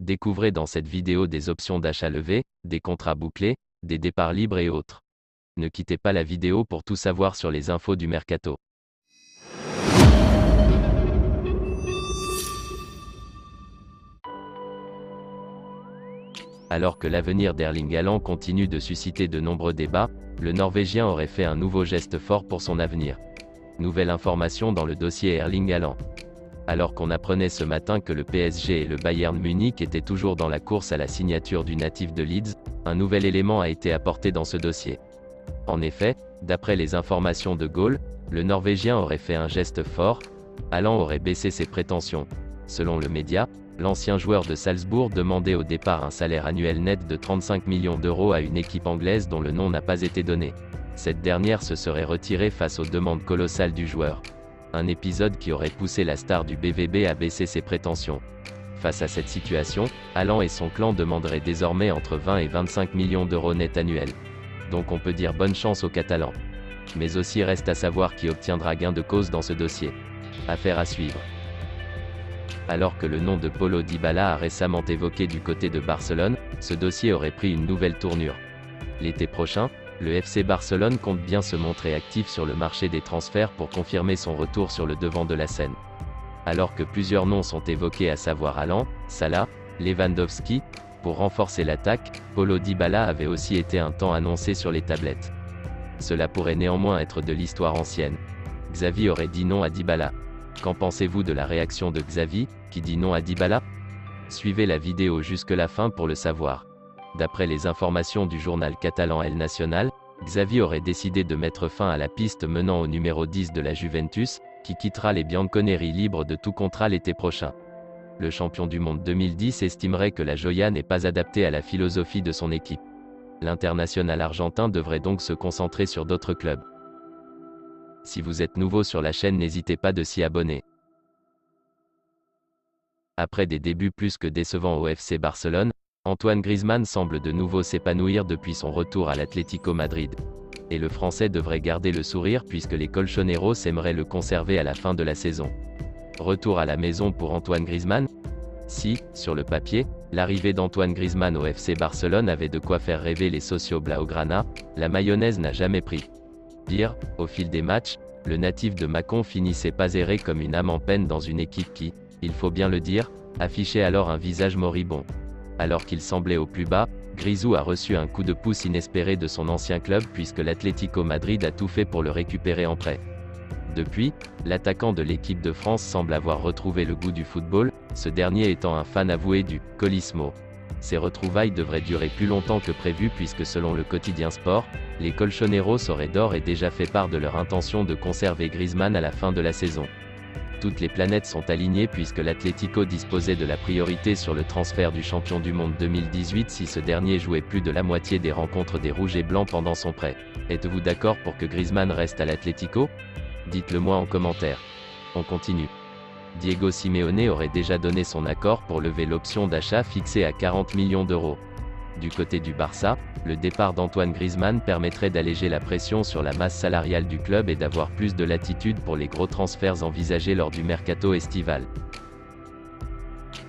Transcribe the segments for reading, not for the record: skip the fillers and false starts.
Découvrez dans cette vidéo des options d'achat levées, des contrats bouclés, des départs libres et autres. Ne quittez pas la vidéo pour tout savoir sur les infos du mercato. Alors que l'avenir d'Erling Haaland continue de susciter de nombreux débats, le Norvégien aurait fait un nouveau geste fort pour son avenir. Nouvelle information dans le dossier Erling Haaland. Alors qu'on apprenait ce matin que le PSG et le Bayern Munich étaient toujours dans la course à la signature du natif de Leeds, un nouvel élément a été apporté dans ce dossier. En effet, d'après les informations de Goal, le Norvégien aurait fait un geste fort, Haaland aurait baissé ses prétentions. Selon le média, l'ancien joueur de Salzbourg demandait au départ un salaire annuel net de 35 millions d'euros à une équipe anglaise dont le nom n'a pas été donné. Cette dernière se serait retirée face aux demandes colossales du joueur. Un épisode qui aurait poussé la star du BVB à baisser ses prétentions. Face à cette situation, Haaland et son clan demanderaient désormais entre 20 et 25 millions d'euros net annuels. Donc on peut dire bonne chance aux Catalans. Mais aussi reste à savoir qui obtiendra gain de cause dans ce dossier. Affaire à suivre. Alors que le nom de Paulo Dybala a récemment évoqué du côté de Barcelone, ce dossier aurait pris une nouvelle tournure. L'été prochain, le FC Barcelone compte bien se montrer actif sur le marché des transferts pour confirmer son retour sur le devant de la scène. Alors que plusieurs noms sont évoqués à savoir Haaland, Salah, Lewandowski, pour renforcer l'attaque, Paulo Dybala avait aussi été un temps annoncé sur les tablettes. Cela pourrait néanmoins être de l'histoire ancienne. Xavi aurait dit non à Dybala. Qu'en pensez-vous de la réaction de Xavi, qui dit non à Dybala? Suivez la vidéo jusque la fin pour le savoir. D'après les informations du journal catalan El Nacional, Xavi aurait décidé de mettre fin à la piste menant au numéro 10 de la Juventus, qui quittera les Bianconeri libres de tout contrat l'été prochain. Le champion du monde 2010 estimerait que la Joya n'est pas adaptée à la philosophie de son équipe. L'international argentin devrait donc se concentrer sur d'autres clubs. Si vous êtes nouveau sur la chaîne, n'hésitez pas de s'y abonner. Après des débuts plus que décevants au FC Barcelone, Antoine Griezmann semble de nouveau s'épanouir depuis son retour à l'Atlético Madrid. Et le Français devrait garder le sourire puisque les Colchoneros aimeraient le conserver à la fin de la saison. Retour à la maison pour Antoine Griezmann? Si, sur le papier, l'arrivée d'Antoine Griezmann au FC Barcelone avait de quoi faire rêver les socios blaugrana, la mayonnaise n'a jamais pris. Pire, au fil des matchs, le natif de Mâcon finissait pas erré comme une âme en peine dans une équipe qui, il faut bien le dire, affichait alors un visage moribond. Alors qu'il semblait au plus bas, Grisou a reçu un coup de pouce inespéré de son ancien club puisque l'Atlético Madrid a tout fait pour le récupérer en prêt. Depuis, l'attaquant de l'équipe de France semble avoir retrouvé le goût du football, ce dernier étant un fan avoué du « Colismo ». Ces retrouvailles devraient durer plus longtemps que prévu puisque selon le quotidien Sport, les Colchoneros auraient d'ores et déjà fait part de leur intention de conserver Griezmann à la fin de la saison. Toutes les planètes sont alignées puisque l'Atlético disposait de la priorité sur le transfert du champion du monde 2018 si ce dernier jouait plus de la moitié des rencontres des Rouges et Blancs pendant son prêt. Êtes-vous d'accord pour que Griezmann reste à l'Atlético? Dites-le moi en commentaire. On continue. Diego Simeone aurait déjà donné son accord pour lever l'option d'achat fixée à 40 millions d'euros. Du côté du Barça, le départ d'Antoine Griezmann permettrait d'alléger la pression sur la masse salariale du club et d'avoir plus de latitude pour les gros transferts envisagés lors du mercato estival.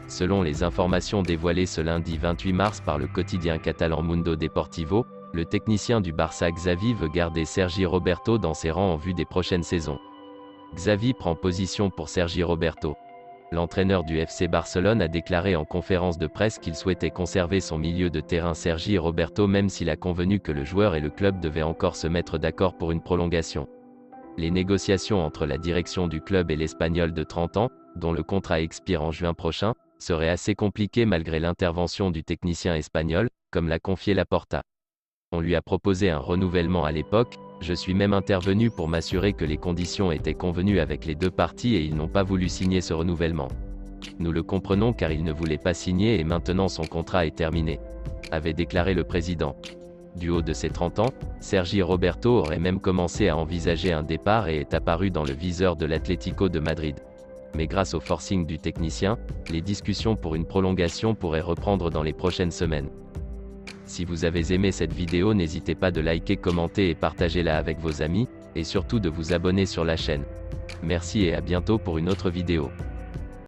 Selon les informations dévoilées ce lundi 28 mars par le quotidien catalan Mundo Deportivo, le technicien du Barça Xavi veut garder Sergi Roberto dans ses rangs en vue des prochaines saisons. Xavi prend position pour Sergi Roberto. L'entraîneur du FC Barcelone a déclaré en conférence de presse qu'il souhaitait conserver son milieu de terrain Sergi Roberto même s'il a convenu que le joueur et le club devaient encore se mettre d'accord pour une prolongation. Les négociations entre la direction du club et l'Espagnol de 30 ans, dont le contrat expire en juin prochain, seraient assez compliquées malgré l'intervention du technicien espagnol, comme l'a confié Laporta. On lui a proposé un renouvellement à l'époque, je suis même intervenu pour m'assurer que les conditions étaient convenues avec les deux parties et ils n'ont pas voulu signer ce renouvellement. Nous le comprenons car il ne voulait pas signer et maintenant son contrat est terminé, avait déclaré le président. Du haut de ses 30 ans, Sergi Roberto aurait même commencé à envisager un départ et est apparu dans le viseur de l'Atlético de Madrid. Mais grâce au forcing du technicien, les discussions pour une prolongation pourraient reprendre dans les prochaines semaines. Si vous avez aimé cette vidéo, n'hésitez pas de liker, commenter et partager-la avec vos amis, et surtout de vous abonner sur la chaîne. Merci et à bientôt pour une autre vidéo.